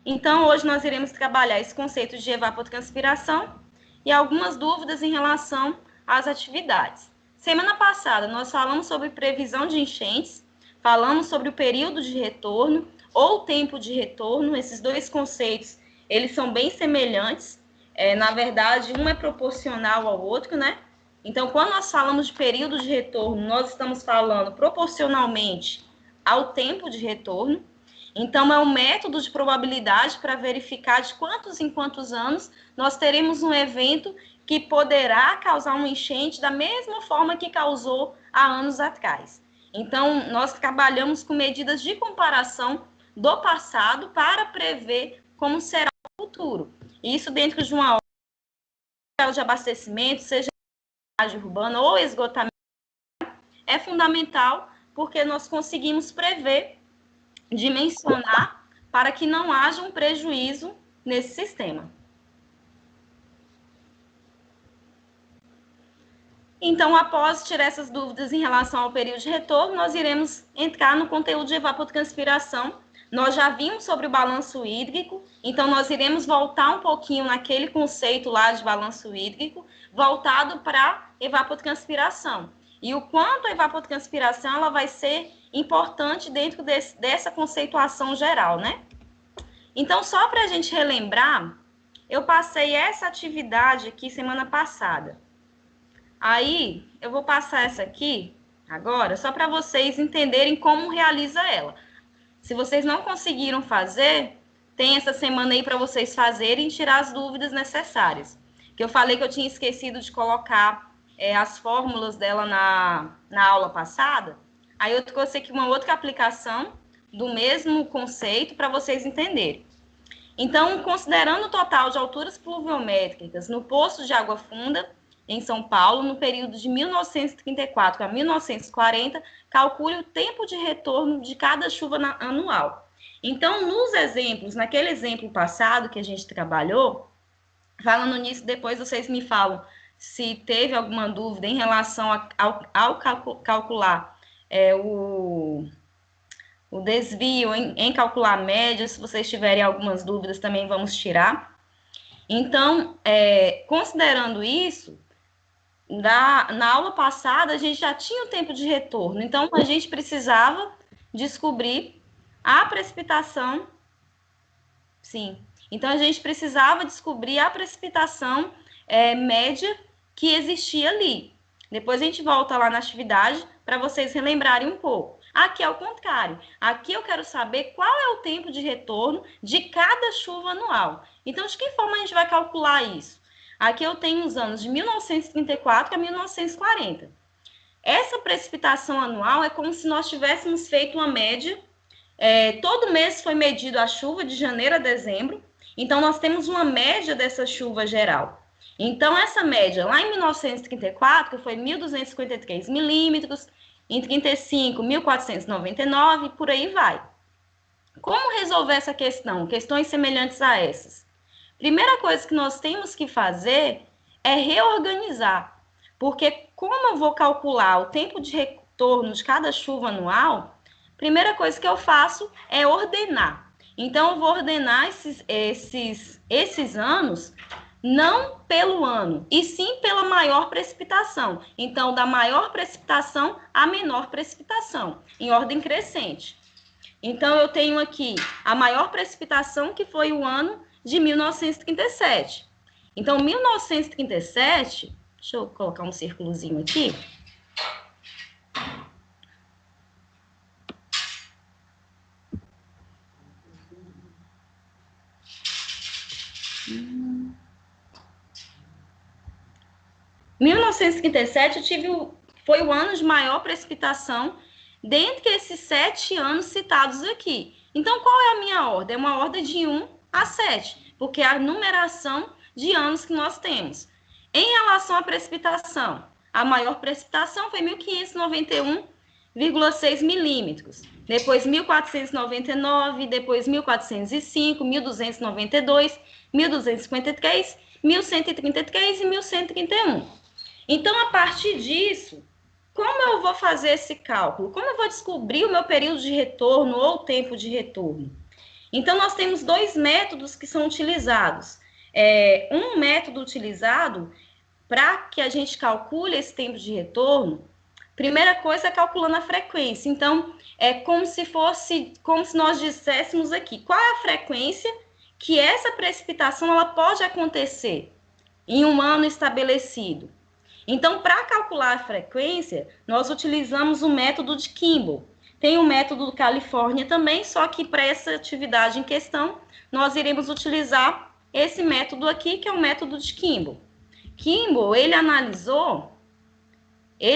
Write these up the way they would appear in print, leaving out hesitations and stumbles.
Então, hoje nós iremos trabalhar esse conceito de evapotranspiração e algumas dúvidas em relação às atividades. Semana passada, nós falamos sobre previsão de enchentes, falamos sobre o período de retorno ou tempo de retorno. Esses dois conceitos, eles são bem semelhantes. Na verdade, um é proporcional ao outro, né? Então, quando nós falamos de período de retorno, nós estamos falando proporcionalmente ao tempo de retorno. Então, é um método de probabilidade para verificar de quantos em quantos anos nós teremos um evento que poderá causar uma enchente da mesma forma que causou há anos atrás. Então, nós trabalhamos com medidas de comparação do passado para prever como será o futuro. Isso dentro de uma obra de abastecimento, seja urbana ou esgotamento, é fundamental porque nós conseguimos prever, dimensionar para que não haja um prejuízo nesse sistema. Então, após tirar essas dúvidas em relação ao período de retorno, nós iremos entrar no conteúdo de evapotranspiração. Nós já vimos sobre o balanço hídrico, então nós iremos voltar um pouquinho naquele conceito lá de balanço hídrico, voltado para evapotranspiração. E o quanto a evapotranspiração ela vai ser importante dentro dessa conceituação geral, né? Então, só para a gente relembrar, eu passei essa atividade aqui semana passada. Aí, eu vou passar essa aqui agora, só para vocês entenderem como realiza ela. Se vocês não conseguiram fazer, tem essa semana aí para vocês fazerem e tirar as dúvidas necessárias. Que eu falei que eu tinha esquecido de colocar as fórmulas dela na aula passada. Aí eu trouxe aqui uma outra aplicação do mesmo conceito para vocês entenderem. Então, considerando o total de alturas pluviométricas no poço de água funda, em São Paulo, no período de 1934 a 1940, calcule o tempo de retorno de cada chuva anual. Então, nos exemplos, naquele exemplo passado que a gente trabalhou, falando nisso, depois vocês me falam se teve alguma dúvida em relação ao calcular o desvio, em calcular a média. Se vocês tiverem algumas dúvidas, também vamos tirar. Então, considerando isso, na aula passada, a gente já tinha o tempo de retorno, então a gente precisava descobrir a precipitação, sim, então a gente precisava descobrir a precipitação média que existia ali. Depois a gente volta lá na atividade para vocês relembrarem um pouco. Aqui é o contrário, aqui eu quero saber qual é o tempo de retorno de cada chuva anual. Então, de que forma a gente vai calcular isso? Aqui eu tenho os anos de 1934 a 1940. Essa precipitação anual é como se nós tivéssemos feito uma média. Todo mês foi medido a chuva de janeiro a dezembro. Então, nós temos uma média dessa chuva geral. Então, essa média lá em 1934, que foi 1.253 milímetros, em 35, 1.499, por aí vai. Como resolver essa questão? Questões semelhantes a essas. Primeira coisa que nós temos que fazer é reorganizar, porque como eu vou calcular o tempo de retorno de cada chuva anual, primeira coisa que eu faço é ordenar. Então, eu vou ordenar esses anos não pelo ano, e sim pela maior precipitação. Então, da maior precipitação à menor precipitação, em ordem crescente. Então, eu tenho aqui a maior precipitação, que foi o ano de 1937. Então, 1937, deixa eu colocar um círculozinho aqui. Em 1937 foi o ano de maior precipitação dentre esses 7 anos citados aqui. Então, qual é a minha ordem? É uma ordem de 1 a 7, porque é a numeração de anos que nós temos. Em relação à precipitação, a maior precipitação foi 1.591,6 milímetros, depois 1.499, depois 1.405, 1.292, 1.253, 1.133 e 1.131. Então, a partir disso, como eu vou fazer esse cálculo? Como eu vou descobrir o meu período de retorno ou tempo de retorno? Então, nós temos dois métodos que são utilizados. Um método utilizado para que a gente calcule esse tempo de retorno, primeira coisa é calculando a frequência. Então, é como se nós disséssemos aqui, qual é a frequência que essa precipitação ela pode acontecer em um ano estabelecido. Então, para calcular a frequência, nós utilizamos o método de Kimball. Tem o método do Califórnia também, só que para essa atividade em questão, nós iremos utilizar esse método aqui, que é o método de Kimball. Kimball, ele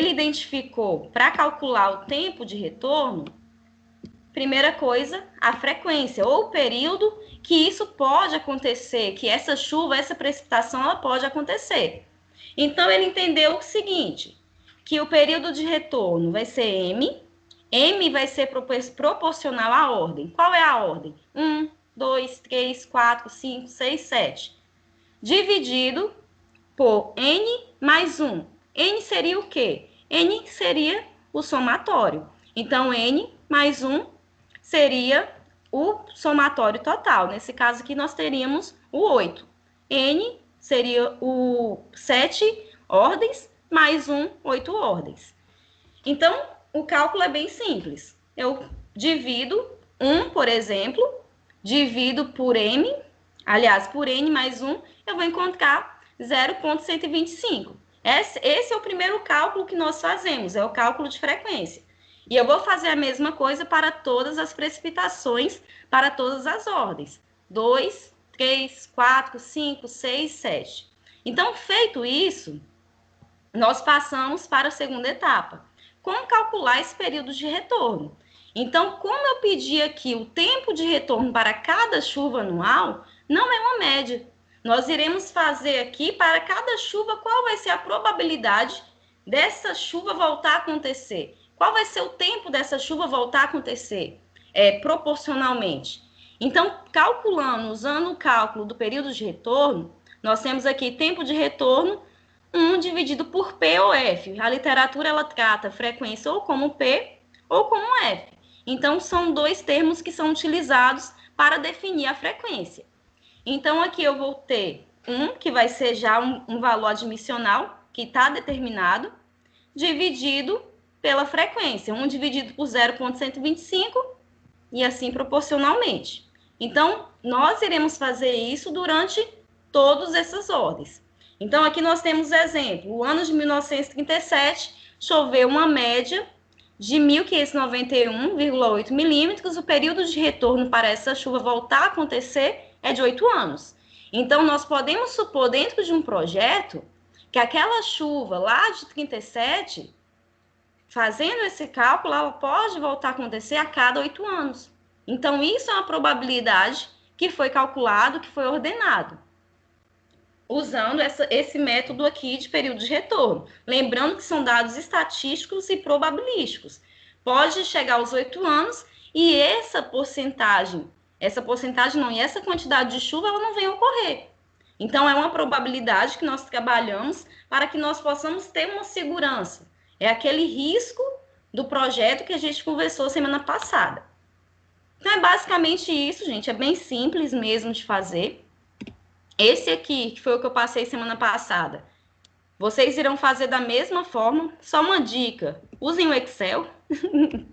identificou, para calcular o tempo de retorno, primeira coisa, a frequência, ou o período que isso pode acontecer, que essa chuva, essa precipitação, ela pode acontecer. Então, ele entendeu o seguinte, que o período de retorno vai ser M vai ser proporcional à ordem. Qual é a ordem? 1, 2, 3, 4, 5, 6, 7. Dividido por N mais 1. N seria o quê? N seria o somatório. Então, N mais 1 seria o somatório total. Nesse caso aqui, nós teríamos o 8. N seria o 7 ordens, mais 8 ordens. Então, o cálculo é bem simples. Eu divido 1, por exemplo, divido por M, aliás, por N mais 1, eu vou encontrar 0,125. Esse é o primeiro cálculo que nós fazemos, é o cálculo de frequência. E eu vou fazer a mesma coisa para todas as precipitações, para todas as ordens. 2, 3, 4, 5, 6, 7. Então, feito isso, nós passamos para a segunda etapa. Como calcular esse período de retorno? Então, como eu pedi aqui o tempo de retorno para cada chuva anual, não é uma média. Nós iremos fazer aqui para cada chuva qual vai ser a probabilidade dessa chuva voltar a acontecer. Qual vai ser o tempo dessa chuva voltar a acontecer proporcionalmente? Então, calculando, usando o cálculo do período de retorno, nós temos aqui tempo de retorno 1 dividido por P ou F. A literatura ela trata a frequência ou como P ou como F. Então, são dois termos que são utilizados para definir a frequência. Então, aqui eu vou ter 1, que vai ser já um valor admissional, que está determinado, dividido pela frequência. 1 dividido por 0,125 e assim proporcionalmente. Então, nós iremos fazer isso durante todas essas ordens. Então, aqui nós temos exemplo. O ano de 1937 choveu uma média de 1.591,8 milímetros. O período de retorno para essa chuva voltar a acontecer é de 8 anos. Então, nós podemos supor dentro de um projeto que aquela chuva lá de 37, fazendo esse cálculo, ela pode voltar a acontecer a cada 8 anos. Então, isso é uma probabilidade que foi calculado, que foi ordenado, usando esse método aqui de período de retorno. Lembrando que são dados estatísticos e probabilísticos. Pode chegar aos 8 anos e essa quantidade de chuva, ela não vem ocorrer. Então, é uma probabilidade que nós trabalhamos para que nós possamos ter uma segurança. É aquele risco do projeto que a gente conversou semana passada. Então, é basicamente isso, gente. É bem simples mesmo de fazer. Esse aqui, que foi o que eu passei semana passada, vocês irão fazer da mesma forma. Só uma dica, usem o Excel. Se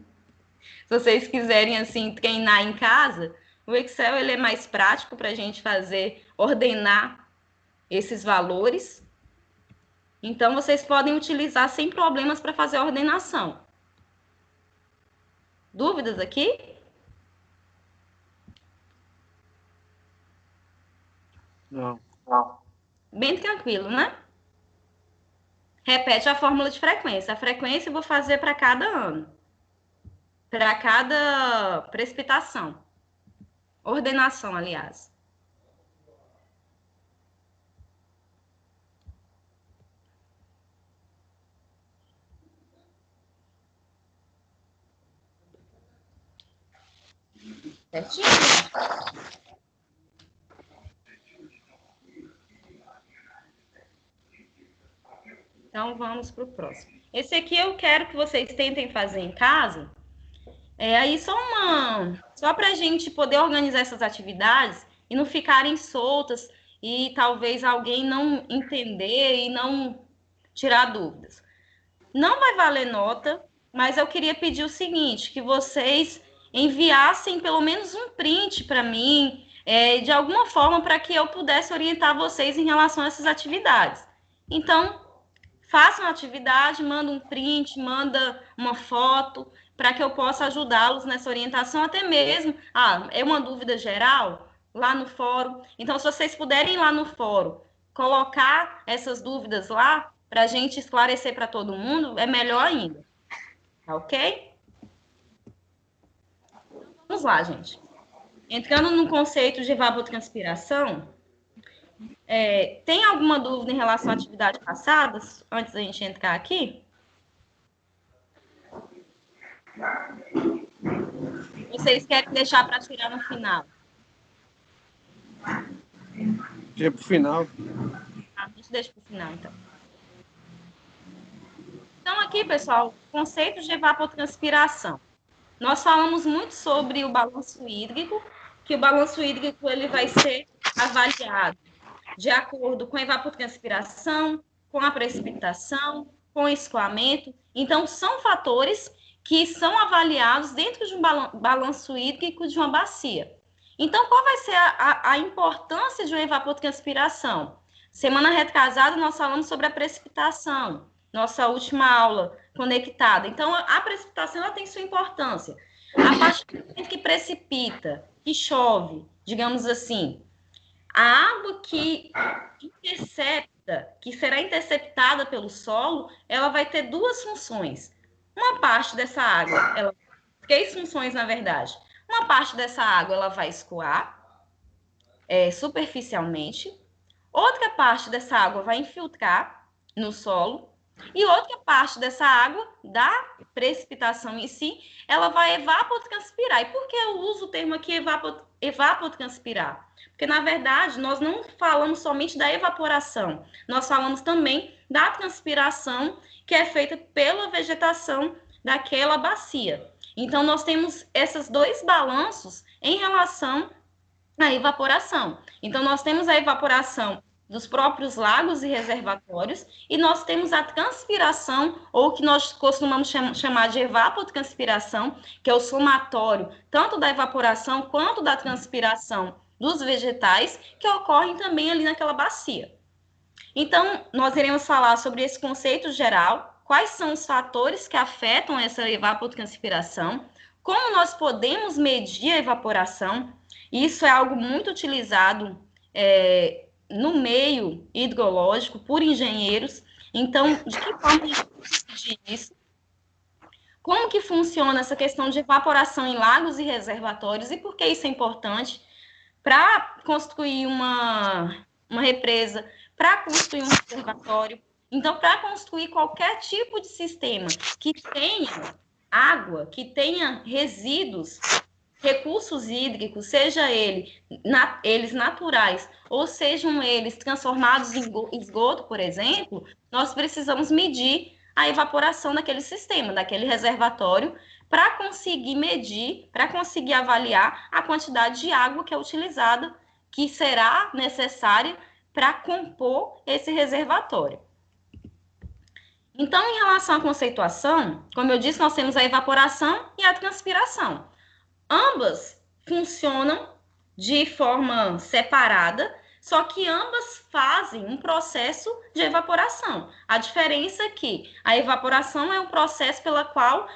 vocês quiserem, assim, treinar em casa, o Excel ele é mais prático para a gente ordenar esses valores. Então, vocês podem utilizar sem problemas para fazer a ordenação. Dúvidas aqui? Não. Bem tranquilo, né? Repete a fórmula de frequência. A frequência eu vou fazer para cada ano. Para cada precipitação. Ordenação, aliás. Certinho? Então, vamos para o próximo. Esse aqui eu quero que vocês tentem fazer em casa. Aí só para a gente poder organizar essas atividades e não ficarem soltas e talvez alguém não entender e não tirar dúvidas. Não vai valer nota, mas eu queria pedir o seguinte, que vocês enviassem pelo menos um print para mim, de alguma forma, para que eu pudesse orientar vocês em relação a essas atividades. Então, façam a atividade, manda um print, manda uma foto, para que eu possa ajudá-los nessa orientação, até mesmo, é uma dúvida geral lá no fórum. Então, se vocês puderem ir lá no fórum, colocar essas dúvidas lá, para a gente esclarecer para todo mundo, é melhor ainda. Tá ok? Vamos lá, gente. Entrando no conceito de evapotranspiração, tem alguma dúvida em relação à atividade passada, antes da gente entrar aqui? Vocês querem deixar para tirar no final? Deixa para o final. A gente deixa para o final, então. Então, aqui, pessoal, conceito de evapotranspiração. Nós falamos muito sobre o balanço hídrico, que o balanço hídrico ele vai ser avaliado de acordo com a evapotranspiração, com a precipitação, com o escoamento. Então, são fatores que são avaliados dentro de um balanço hídrico de uma bacia. Então, qual vai ser a importância de uma evapotranspiração? Semana retrasada, nós falamos sobre a precipitação, nossa última aula conectada. Então, a precipitação ela tem sua importância. A partir do momento que precipita, que chove, digamos assim, a água que intercepta, que será interceptada pelo solo, ela vai ter duas funções. Uma parte dessa água, três funções, na verdade. Uma parte dessa água ela vai escoar superficialmente, outra parte dessa água vai infiltrar no solo, e outra parte dessa água, da precipitação em si, ela vai evapotranspirar. E por que eu uso o termo aqui evapotranspirar? Porque, na verdade, nós não falamos somente da evaporação, nós falamos também da transpiração que é feita pela vegetação daquela bacia. Então, nós temos esses dois balanços em relação à evaporação. Então, nós temos a evaporação dos próprios lagos e reservatórios, e nós temos a transpiração, ou que nós costumamos chamar de evapotranspiração, que é o somatório tanto da evaporação quanto da transpiração dos vegetais, que ocorrem também ali naquela bacia. Então, nós iremos falar sobre esse conceito geral, quais são os fatores que afetam essa evapotranspiração, como nós podemos medir a evaporação. Isso é algo muito utilizado no meio hidrológico por engenheiros. Então, de que forma a gente pode medir isso? Como que funciona essa questão de evaporação em lagos e reservatórios e por que isso é importante para construir uma represa, para construir um reservatório. Então, para construir qualquer tipo de sistema que tenha água, que tenha resíduos, recursos hídricos, seja eles naturais ou sejam eles transformados em esgoto, por exemplo, nós precisamos medir a evaporação daquele sistema, daquele reservatório, para conseguir medir, para conseguir avaliar a quantidade de água que é utilizada, que será necessária para compor esse reservatório. Então, em relação à conceituação, como eu disse, nós temos a evaporação e a transpiração. Ambas funcionam de forma separada, só que ambas fazem um processo de evaporação. A diferença é que a evaporação é um processo pela qual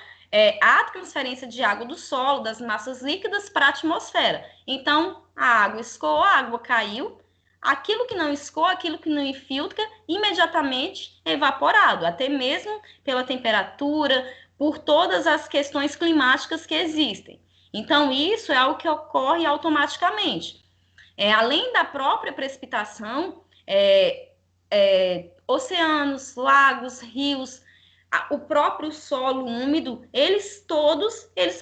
há transferência de água do solo, das massas líquidas para a atmosfera. Então, a água escoou, a água caiu, aquilo que não escoa, aquilo que não infiltra, imediatamente é evaporado, até mesmo pela temperatura, por todas as questões climáticas que existem. Então, isso é algo que ocorre automaticamente. Além da própria precipitação, oceanos, lagos, rios, o próprio solo úmido, eles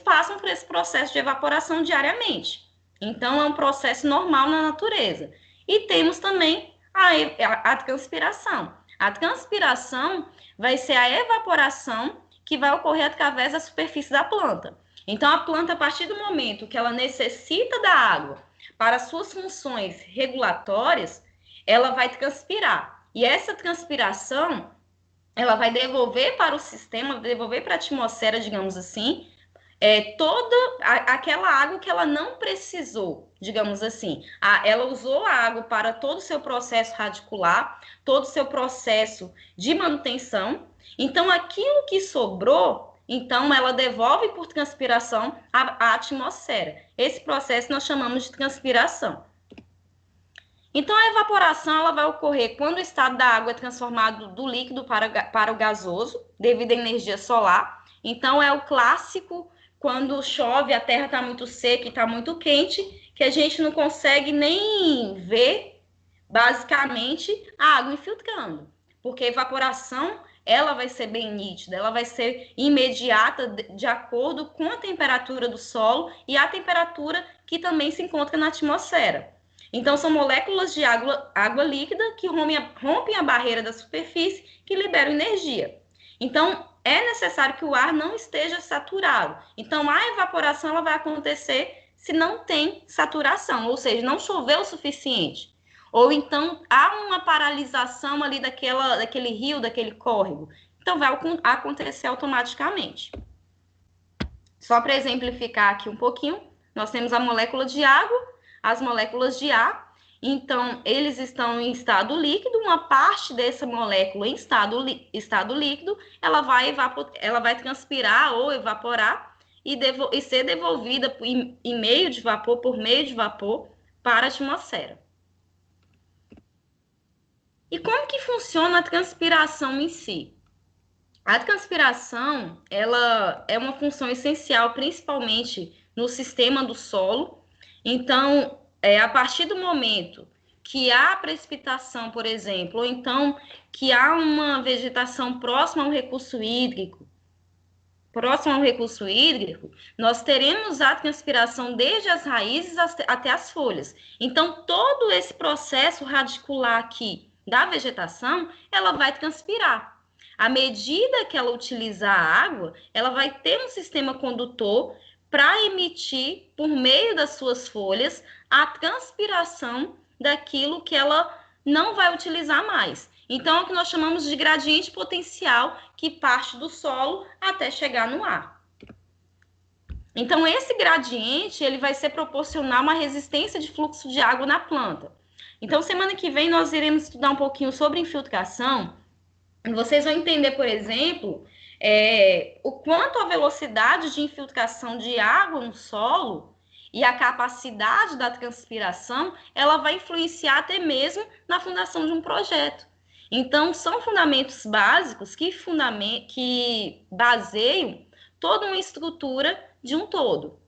passam por esse processo de evaporação diariamente. Então, é um processo normal na natureza. E temos também a transpiração. A transpiração vai ser a evaporação que vai ocorrer através da superfície da planta. Então, a planta, a partir do momento que ela necessita da água para suas funções regulatórias, ela vai transpirar. E essa transpiração, ela vai devolver para o sistema, devolver para a atmosfera, digamos assim, toda aquela água que ela não precisou, digamos assim. Ela usou a água para todo o seu processo radicular, todo o seu processo de manutenção. Então, aquilo que sobrou, então, ela devolve por transpiração à atmosfera. Esse processo nós chamamos de transpiração. Então, a evaporação ela vai ocorrer quando o estado da água é transformado do líquido para o gasoso, devido à energia solar. Então, é o clássico quando chove, a terra está muito seca e está muito quente, que a gente não consegue nem ver, basicamente, a água infiltrando. Porque a evaporação ela vai ser bem nítida, ela vai ser imediata de acordo com a temperatura do solo e a temperatura que também se encontra na atmosfera. Então, são moléculas de água líquida que rompem a barreira da superfície, que liberam energia. Então, é necessário que o ar não esteja saturado. Então, a evaporação ela vai acontecer se não tem saturação, ou seja, não choveu o suficiente. Ou então, há uma paralisação ali daquele rio, daquele córrego. Então, vai acontecer automaticamente. Só para exemplificar aqui um pouquinho, nós temos a molécula de água, as moléculas de ar, então eles estão em estado líquido, uma parte dessa molécula em estado líquido, ela vai transpirar ou evaporar e ser devolvida por meio de vapor para a atmosfera. E como que funciona a transpiração em si? A transpiração, ela é uma função essencial, principalmente no sistema do solo. Então, a partir do momento que há precipitação, por exemplo, ou então que há uma vegetação próxima ao recurso hídrico, nós teremos a transpiração desde as raízes até as folhas. Então, todo esse processo radicular aqui da vegetação, ela vai transpirar. À medida que ela utilizar a água, ela vai ter um sistema condutor para emitir, por meio das suas folhas, a transpiração daquilo que ela não vai utilizar mais. Então, é o que nós chamamos de gradiente potencial, que parte do solo até chegar no ar. Então, esse gradiente ele vai ser proporcional uma resistência de fluxo de água na planta. Então, semana que vem, nós iremos estudar um pouquinho sobre infiltração. Vocês vão entender, por exemplo, o quanto a velocidade de infiltração de água no solo e a capacidade da transpiração, ela vai influenciar até mesmo na fundação de um projeto. Então, são fundamentos básicos que baseiam toda uma estrutura de um todo.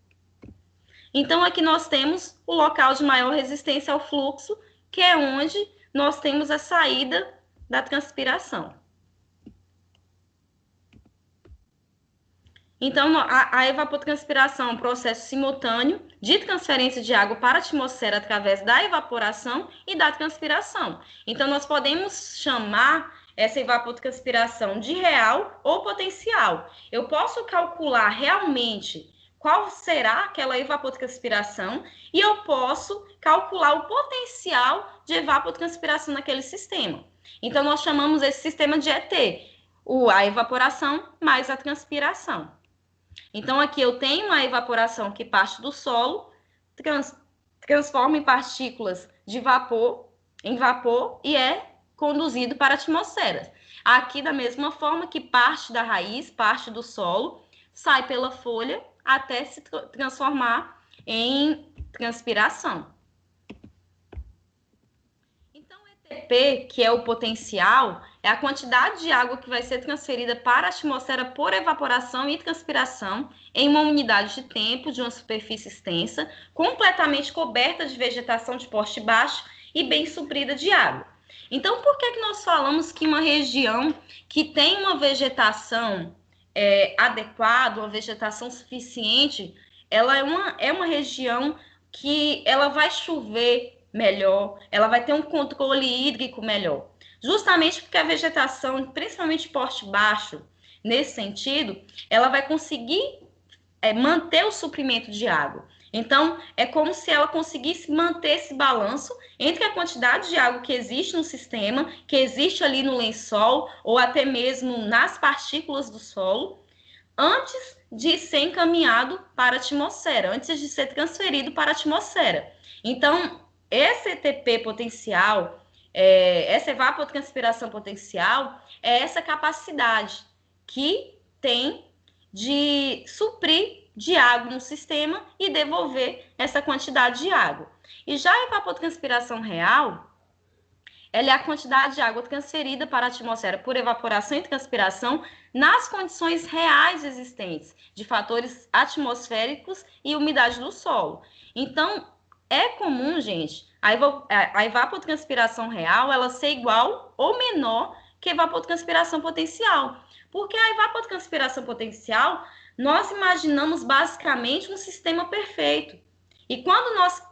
Então, aqui nós temos o local de maior resistência ao fluxo, que é onde nós temos a saída da transpiração. Então, a evapotranspiração é um processo simultâneo de transferência de água para a atmosfera através da evaporação e da transpiração. Então, nós podemos chamar essa evapotranspiração de real ou potencial. Eu posso calcular realmente qual será aquela evapotranspiração e eu posso calcular o potencial de evapotranspiração naquele sistema. Então, nós chamamos esse sistema de ET, a evaporação mais a transpiração. Então, aqui eu tenho a evaporação que parte do solo, transforma em partículas de vapor, em vapor, e é conduzido para a atmosfera. Aqui, da mesma forma que parte da raiz, parte do solo, sai pela folha até se transformar em transpiração. Então, o ETP, que é o potencial, é a quantidade de água que vai ser transferida para a atmosfera por evaporação e transpiração em uma unidade de tempo de uma superfície extensa, completamente coberta de vegetação de porte baixo e bem suprida de água. Então, por que nós falamos que uma região que tem uma vegetação adequada, uma vegetação suficiente, ela é uma região que ela vai chover melhor, ela vai ter um controle hídrico melhor. Justamente porque a vegetação, principalmente porte baixo, nesse sentido, ela vai conseguir manter o suprimento de água. Então, é como se ela conseguisse manter esse balanço entre a quantidade de água que existe no sistema, que existe ali no lençol, ou até mesmo nas partículas do solo, antes de ser encaminhado para a atmosfera, antes de ser transferido para a atmosfera. Então, esse ETP potencial, essa evapotranspiração potencial, é essa capacidade que tem de suprir de água no sistema e devolver essa quantidade de água. E já a evapotranspiração real, ela é a quantidade de água transferida para a atmosfera por evaporação e transpiração nas condições reais existentes, de fatores atmosféricos e umidade do solo. Então, é comum, gente, a evapotranspiração real, ela ser igual ou menor que a evapotranspiração potencial. Porque a evapotranspiração potencial, nós imaginamos basicamente um sistema perfeito. E quando nós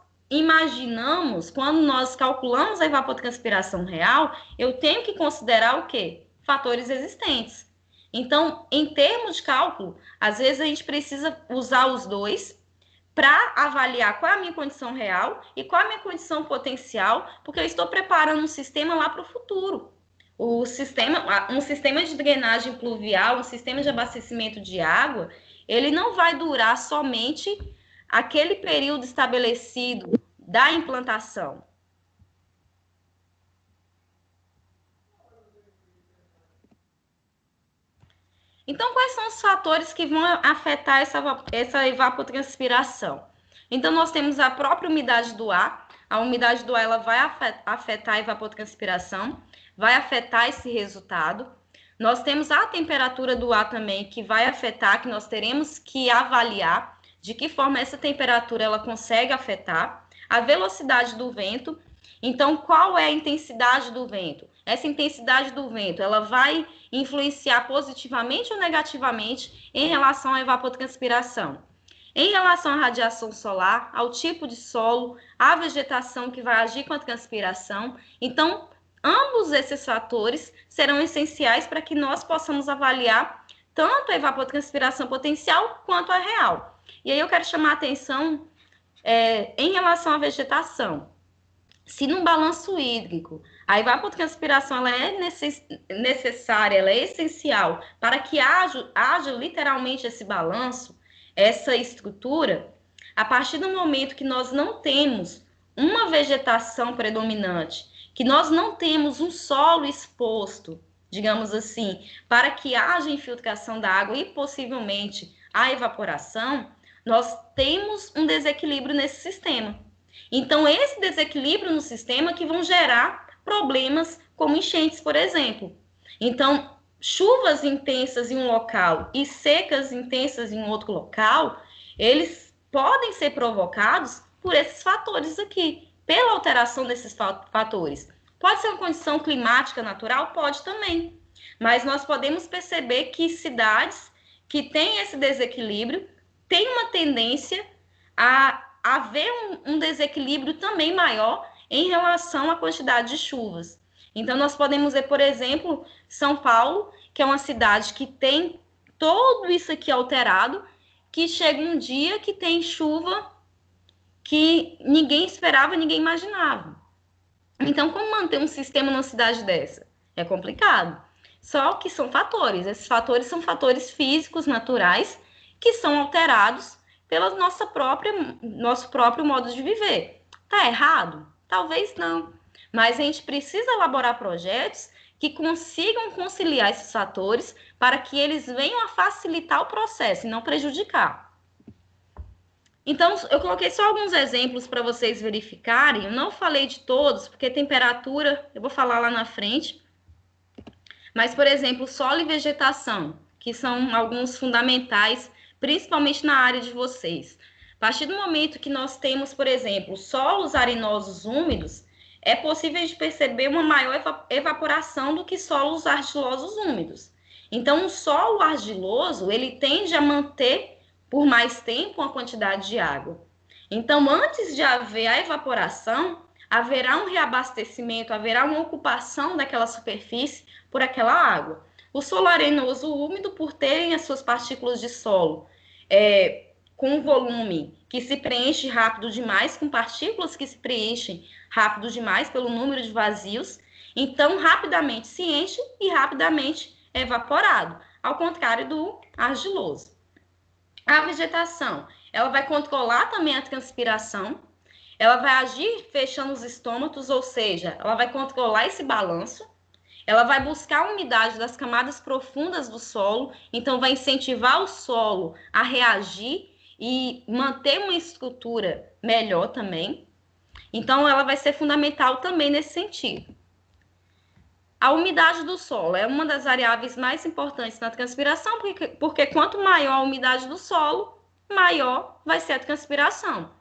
quando nós calculamos a evapotranspiração real, eu tenho que considerar o quê? Fatores existentes. Então, em termos de cálculo, às vezes a gente precisa usar os dois para avaliar qual é a minha condição real e qual é a minha condição potencial, porque eu estou preparando um sistema lá para o futuro. Um sistema de drenagem pluvial, um sistema de abastecimento de água, ele não vai durar somente aquele período estabelecido da implantação. Então, quais são os fatores que vão afetar essa evapotranspiração? Então, nós temos a própria umidade do ar. A umidade do ar ela vai afetar a evapotranspiração, vai afetar esse resultado. Nós temos a temperatura do ar também, que vai afetar, que nós teremos que avaliar de que forma essa temperatura ela consegue afetar. A velocidade do vento. Então, qual é a intensidade do vento? Essa intensidade do vento, ela vai influenciar positivamente ou negativamente em relação à evapotranspiração. Em relação à radiação solar, ao tipo de solo, à vegetação que vai agir com a transpiração. Então, ambos esses fatores serão essenciais para que nós possamos avaliar tanto a evapotranspiração potencial quanto a real. E aí eu quero chamar a atenção em relação à vegetação. Se no balanço hídrico a evapotranspiração ela é necessária, ela é essencial para que haja literalmente esse balanço, essa estrutura, a partir do momento que nós não temos uma vegetação predominante, que nós não temos um solo exposto, digamos assim, para que haja infiltração da água e possivelmente a evaporação, nós temos um desequilíbrio nesse sistema. Então, esse desequilíbrio no sistema que vão gerar problemas como enchentes, por exemplo. Então, chuvas intensas em um local e secas intensas em outro local, eles podem ser provocados por esses fatores aqui, pela alteração desses fatores. Pode ser uma condição climática natural? Pode também. Mas nós podemos perceber que cidades que têm esse desequilíbrio têm uma tendência a haver um desequilíbrio também maior em relação à quantidade de chuvas. Então, nós podemos ver, por exemplo, São Paulo, que é uma cidade que tem tudo isso aqui alterado, que chega um dia que tem chuva que ninguém esperava, ninguém imaginava. Então, como manter um sistema numa cidade dessa? É complicado. Só que são fatores. Esses fatores são fatores físicos, naturais, que são alterados pelo nosso próprio modo de viver. Tá errado? Talvez não. Mas a gente precisa elaborar projetos que consigam conciliar esses fatores para que eles venham a facilitar o processo e não prejudicar. Então, eu coloquei só alguns exemplos para vocês verificarem. Eu não falei de todos, porque temperatura eu vou falar lá na frente. Mas, por exemplo, solo e vegetação, que são alguns fundamentais, principalmente na área de vocês. A partir do momento que nós temos, por exemplo, solos arenosos úmidos, é possível de perceber uma maior evaporação do que solos argilosos úmidos. Então, o solo argiloso, ele tende a manter por mais tempo uma quantidade de água. Então, antes de haver a evaporação, haverá um reabastecimento, haverá uma ocupação daquela superfície por aquela água. O solo arenoso úmido, por terem as suas partículas de solo com volume que se preenche rápido demais, com partículas que se preenchem rápido demais pelo número de vazios, então rapidamente se enche e rapidamente é evaporado, ao contrário do argiloso. A vegetação, ela vai controlar também a transpiração, ela vai agir fechando os estômatos, ou seja, ela vai controlar esse balanço, ela vai buscar a umidade das camadas profundas do solo, então vai incentivar o solo a reagir e manter uma estrutura melhor também. Então, ela vai ser fundamental também nesse sentido. A umidade do solo é uma das variáveis mais importantes na transpiração, porque quanto maior a umidade do solo, maior vai ser a transpiração.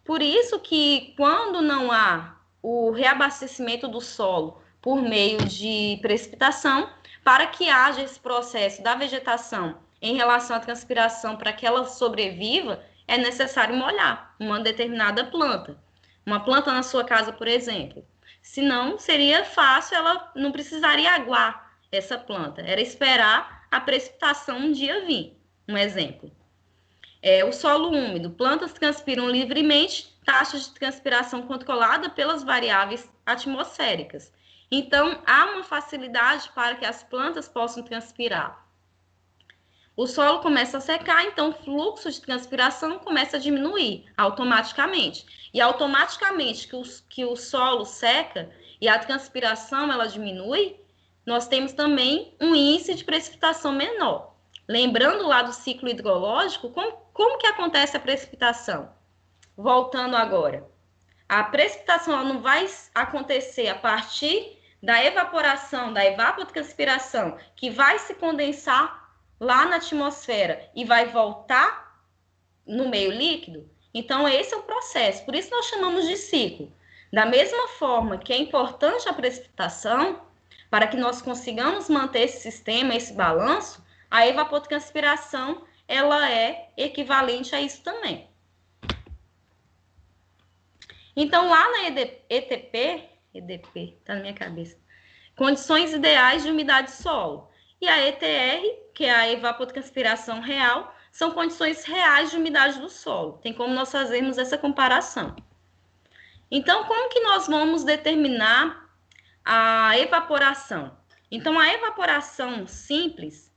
Por isso que quando não há o reabastecimento do solo por meio de precipitação, para que haja esse processo da vegetação em relação à transpiração, para que ela sobreviva, é necessário molhar uma determinada planta. Uma planta na sua casa, por exemplo. Senão, seria fácil, ela não precisaria aguar essa planta. Era esperar a precipitação um dia vir. Um exemplo. O solo úmido. Plantas transpiram livremente, taxa de transpiração controlada pelas variáveis atmosféricas. Então, há uma facilidade para que as plantas possam transpirar. O solo começa a secar, então o fluxo de transpiração começa a diminuir automaticamente. E automaticamente que o solo seca e a transpiração ela diminui, nós temos também um índice de precipitação menor. Lembrando lá do ciclo hidrológico, como que acontece a precipitação? Voltando agora. A precipitação ela não vai acontecer a partir da evaporação, da evapotranspiração, que vai se condensar lá na atmosfera e vai voltar no meio líquido. Então, esse é o processo. Por isso, nós chamamos de ciclo. Da mesma forma que é importante a precipitação, para que nós consigamos manter esse sistema, esse balanço, a evapotranspiração, ela é equivalente a isso também. Então, lá na EDP, tá na minha cabeça, condições ideais de umidade de solo. E a ETR, que é a evapotranspiração real, são condições reais de umidade do solo. Tem como nós fazermos essa comparação. Então, como que nós vamos determinar a evaporação? Então, a evaporação simples,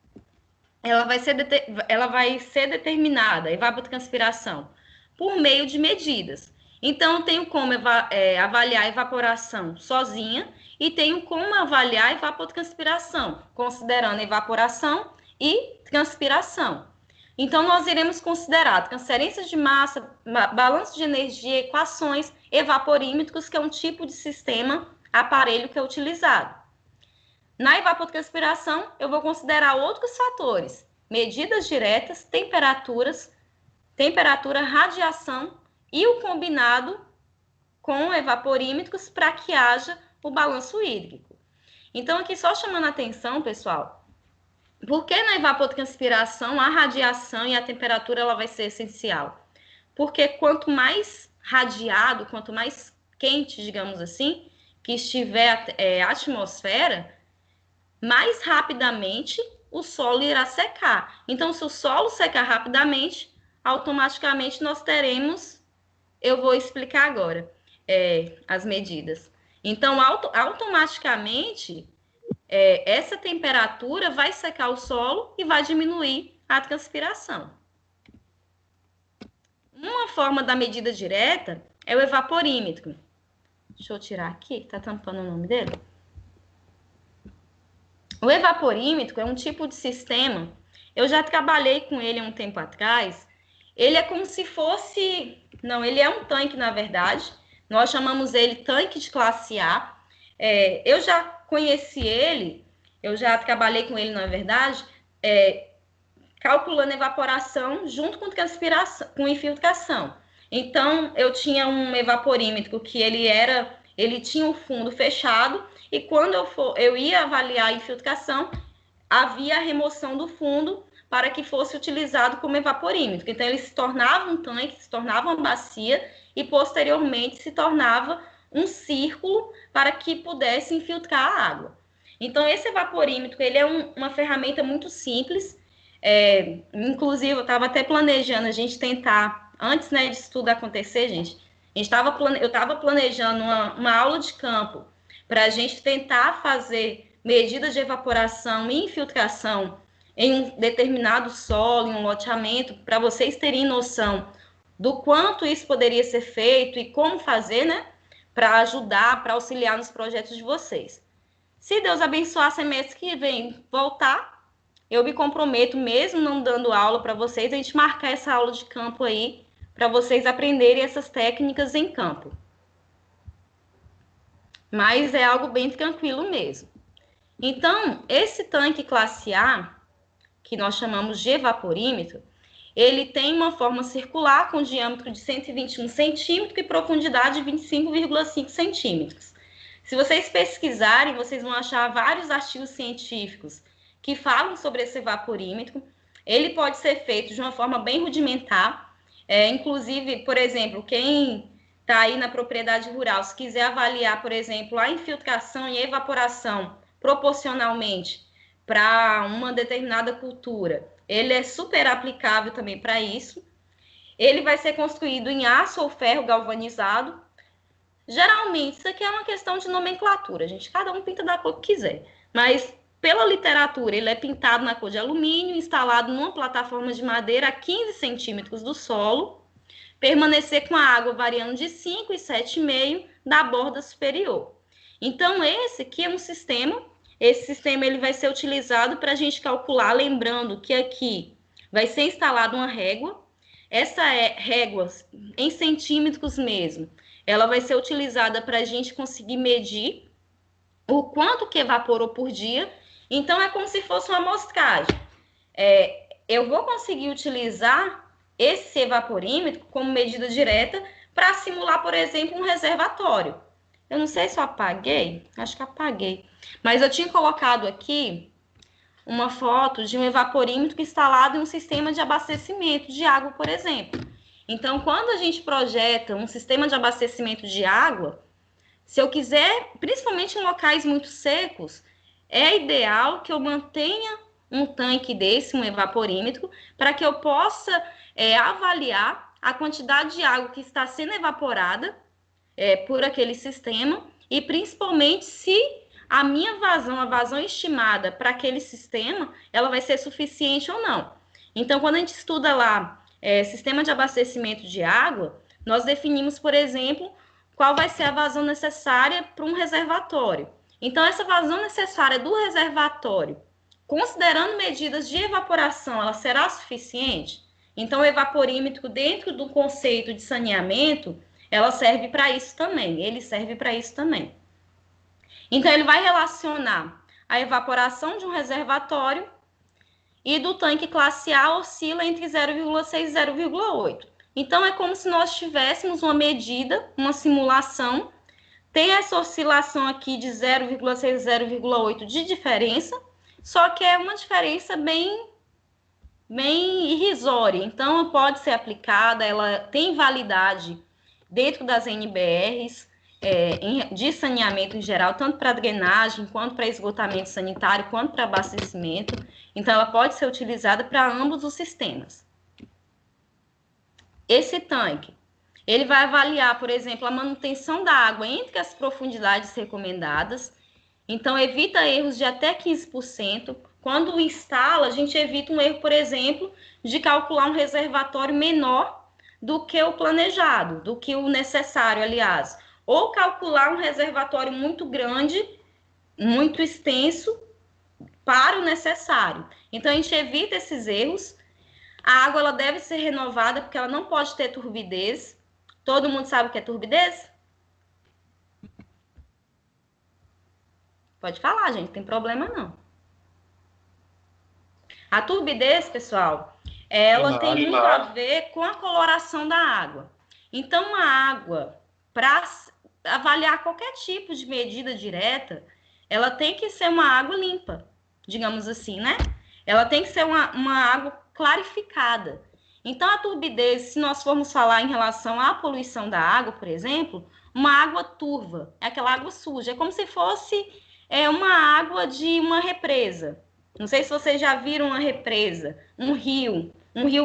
ela vai ser determinada, a evapotranspiração, por meio de medidas. Então, eu tenho como avaliar a evaporação sozinha e tenho como avaliar a evapotranspiração, considerando evaporação e transpiração. Então, nós iremos considerar transferência de massa, balanço de energia, equações, evaporímetros, que é um tipo de sistema, aparelho que é utilizado. Na evapotranspiração, eu vou considerar outros fatores, medidas diretas, temperatura, radiação e o combinado com evaporímetros para que haja o balanço hídrico. Então, aqui só chamando a atenção, pessoal, porque na evapotranspiração a radiação e a temperatura ela vai ser essencial? Porque quanto mais radiado, quanto mais quente, digamos assim, que estiver a atmosfera, mais rapidamente o solo irá secar. Então, se o solo secar rapidamente, automaticamente nós teremos, eu vou explicar agora as medidas. Então, automaticamente, essa temperatura vai secar o solo e vai diminuir a transpiração. Uma forma da medida direta é o evaporímetro. Deixa eu tirar aqui, que tá tampando o nome dele. O evaporímetro é um tipo de sistema, eu já trabalhei com ele há um tempo atrás. Ele é como se fosse, não, ele é um tanque, na verdade. Nós chamamos ele tanque de classe A. Eu já conheci ele, eu já trabalhei com ele, na verdade, calculando evaporação junto com transpiração, com infiltração. Então, eu tinha um evaporímetro que ele tinha o fundo fechado, e quando eu ia avaliar a infiltração, havia a remoção do fundo para que fosse utilizado como evaporímetro. Então, ele se tornava um tanque, se tornava uma bacia e, posteriormente, se tornava um círculo para que pudesse infiltrar a água. Então, esse evaporímetro ele é uma ferramenta muito simples. Inclusive, eu estava até planejando a gente tentar, antes, né, disso tudo acontecer, gente, eu estava planejando uma aula de campo para a gente tentar fazer medidas de evaporação e infiltração em um determinado solo, em um loteamento, para vocês terem noção do quanto isso poderia ser feito e como fazer, né, para ajudar, para auxiliar nos projetos de vocês. Se Deus abençoar, semestre que vem voltar, eu me comprometo, mesmo não dando aula para vocês, a gente marcar essa aula de campo aí, para vocês aprenderem essas técnicas em campo. Mas é algo bem tranquilo mesmo. Então, esse tanque classe A, que nós chamamos de evaporímetro, ele tem uma forma circular com diâmetro de 121 centímetros e profundidade de 25,5 centímetros. Se vocês pesquisarem, vocês vão achar vários artigos científicos que falam sobre esse evaporímetro. Ele pode ser feito de uma forma bem rudimentar. Inclusive, por exemplo, quem está aí na propriedade rural, se quiser avaliar, por exemplo, a infiltração e evaporação proporcionalmente para uma determinada cultura, ele é super aplicável também para isso. Ele vai ser construído em aço ou ferro galvanizado. Geralmente, isso aqui é uma questão de nomenclatura, gente. Cada um pinta da cor que quiser. Mas, pela literatura, ele é pintado na cor de alumínio, instalado numa plataforma de madeira a 15 centímetros do solo, permanecer com a água variando de 5 e 7,5 da borda superior. Então, esse aqui é um sistema. Esse sistema ele vai ser utilizado para a gente calcular, lembrando que aqui vai ser instalada uma régua. Essa régua, em centímetros mesmo, ela vai ser utilizada para a gente conseguir medir o quanto que evaporou por dia. Então, é como se fosse uma amostragem. Eu vou conseguir utilizar esse evaporímetro como medida direta para simular, por exemplo, um reservatório. Eu não sei se eu apaguei, acho que apaguei. Mas eu tinha colocado aqui uma foto de um evaporímetro instalado em um sistema de abastecimento de água, por exemplo. Então, quando a gente projeta um sistema de abastecimento de água, se eu quiser, principalmente em locais muito secos, é ideal que eu mantenha um tanque desse, um evaporímetro, para que eu possa avaliar a quantidade de água que está sendo evaporada por aquele sistema e principalmente se a minha vazão, a vazão estimada para aquele sistema, ela vai ser suficiente ou não. Então, quando a gente estuda lá sistema de abastecimento de água, nós definimos, por exemplo, qual vai ser a vazão necessária para um reservatório. Então, essa vazão necessária do reservatório, considerando medidas de evaporação, ela será suficiente? Então, o evaporímetro, dentro do conceito de saneamento, ela serve para isso também, ele serve para isso também. Então, ele vai relacionar a evaporação de um reservatório e do tanque classe A oscila entre 0,6 e 0,8. Então, é como se nós tivéssemos uma medida, uma simulação, tem essa oscilação aqui de 0,6 e 0,8 de diferença, só que é uma diferença bem irrisória. Então, pode ser aplicada, ela tem validade dentro das NBRs, de saneamento em geral, tanto para drenagem, quanto para esgotamento sanitário, quanto para abastecimento. Então, ela pode ser utilizada para ambos os sistemas. Esse tanque, ele vai avaliar, por exemplo, a manutenção da água entre as profundidades recomendadas. Então, evita erros de até 15%. Quando instala, a gente evita um erro, por exemplo, de calcular um reservatório menor do que o planejado, do que o necessário, aliás. Ou calcular um reservatório muito grande, muito extenso, para o necessário. Então, a gente evita esses erros. A água ela deve ser renovada, porque ela não pode ter turbidez. Todo mundo sabe o que é turbidez? Pode falar, gente, não tem problema não. A turbidez, pessoal, ela tem muito a ver com a coloração da água. Então, a água, para avaliar qualquer tipo de medida direta, ela tem que ser uma água limpa, digamos assim, né? Ela tem que ser uma água clarificada. Então, a turbidez, se nós formos falar em relação à poluição da água, por exemplo, uma água turva, é aquela água suja, é como se fosse uma água de uma represa. Não sei se vocês já viram uma represa, um rio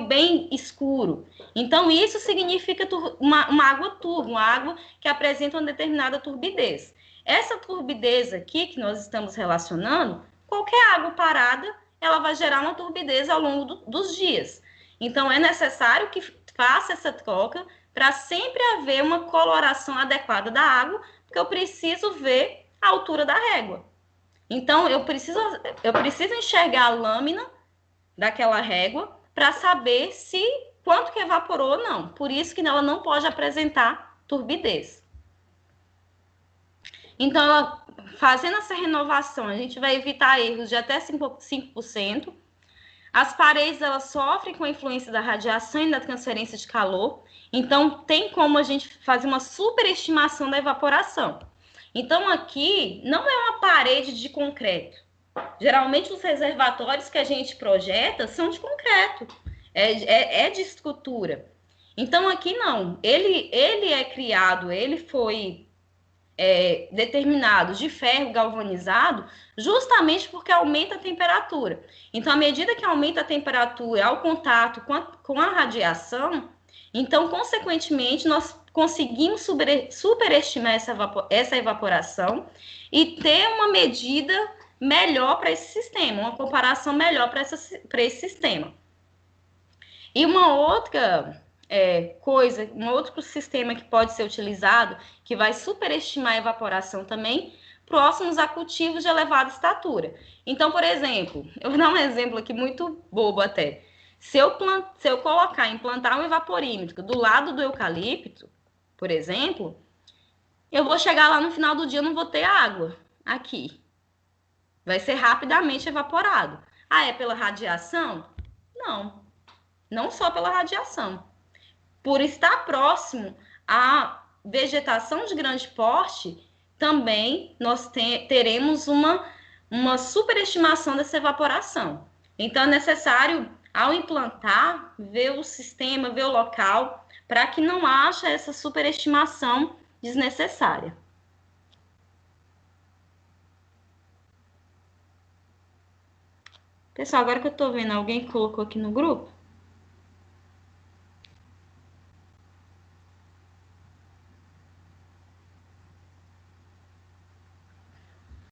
bem escuro. Então, isso significa uma água turva, uma água que apresenta uma determinada turbidez. Essa turbidez aqui que nós estamos relacionando, qualquer água parada, ela vai gerar uma turbidez ao longo dos dias. Então, é necessário que faça essa troca para sempre haver uma coloração adequada da água, porque eu preciso ver a altura da régua. Então, eu preciso enxergar a lâmina daquela régua para saber se quanto que evaporou ou não. Por isso que ela não pode apresentar turbidez. Então, fazendo essa renovação, a gente vai evitar erros de até 5%. As paredes, elas sofrem com a influência da radiação e da transferência de calor. Então, tem como a gente fazer uma superestimação da evaporação. Então, aqui não é uma parede de concreto. Geralmente, os reservatórios que a gente projeta são de concreto, é de estrutura. Então, aqui não. Ele é criado, ele foi determinado de ferro galvanizado justamente porque aumenta a temperatura. Então, à medida que aumenta a temperatura ao contato com a radiação, então, consequentemente, nós conseguimos superestimar essa evaporação e ter uma medida melhor para esse sistema, uma comparação melhor para esse sistema. E uma outra um outro sistema que pode ser utilizado, que vai superestimar a evaporação também, próximos a cultivos de elevada estatura. Então, por exemplo, eu vou dar um exemplo aqui muito bobo até. Se eu implantar um evaporímetro do lado do eucalipto, por exemplo, eu vou chegar lá no final do dia, eu não vou ter água aqui. Vai ser rapidamente evaporado. Ah, é pela radiação? Não. Não só pela radiação. Por estar próximo à vegetação de grande porte, também nós teremos uma superestimação dessa evaporação. Então, é necessário, ao implantar, ver o sistema, ver o local, para que não haja essa superestimação desnecessária. Pessoal, agora que eu estou vendo alguém que colocou aqui no grupo,